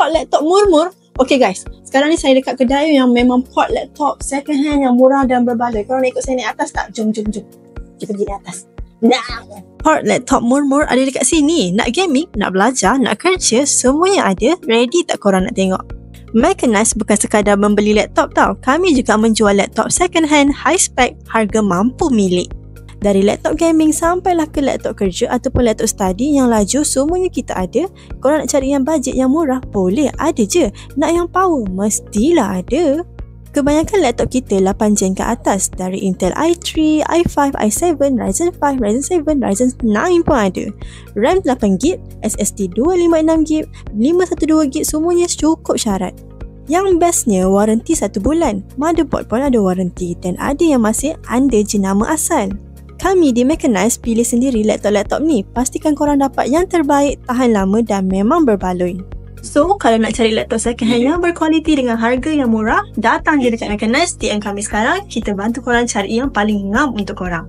port laptop murmur. Okay guys, sekarang ni saya dekat kedai yang memang port laptop second hand yang murah dan berbaloi. Korang nak ikut saya naik atas tak? Jom. Kita pergi naik atas. Nah. Port laptop murmur ada dekat sini. Nak gaming, nak belajar, nak kerja, semuanya ada. Ready tak korang nak tengok? Mechanized bukan sekadar membeli laptop tau. Kami juga menjual laptop second hand, high spec, harga mampu milik. Dari laptop gaming sampailah ke laptop kerja ataupun laptop study yang laju, semuanya kita ada. Korang nak cari yang bajet yang murah? Boleh, ada je. Nak yang power? Mestilah ada. Kebanyakan laptop kita 8 gen ke atas. Dari Intel i3, i5, i7, Ryzen 5, Ryzen 7, Ryzen 9 pun ada. RAM 8GB, SSD 256GB, 512GB, semuanya cukup syarat. Yang bestnya, waranti 1 bulan. Motherboard pun ada waranti dan ada yang masih under jenama asal. Kami di Mechanized pilih sendiri laptop-laptop ni. Pastikan korang dapat yang terbaik, tahan lama dan memang berbaloi. So, kalau nak cari laptop second hand yang berkualiti dengan harga yang murah, datang je dekat Mechanized, DM kami sekarang. Kita bantu korang cari yang paling ngam untuk korang.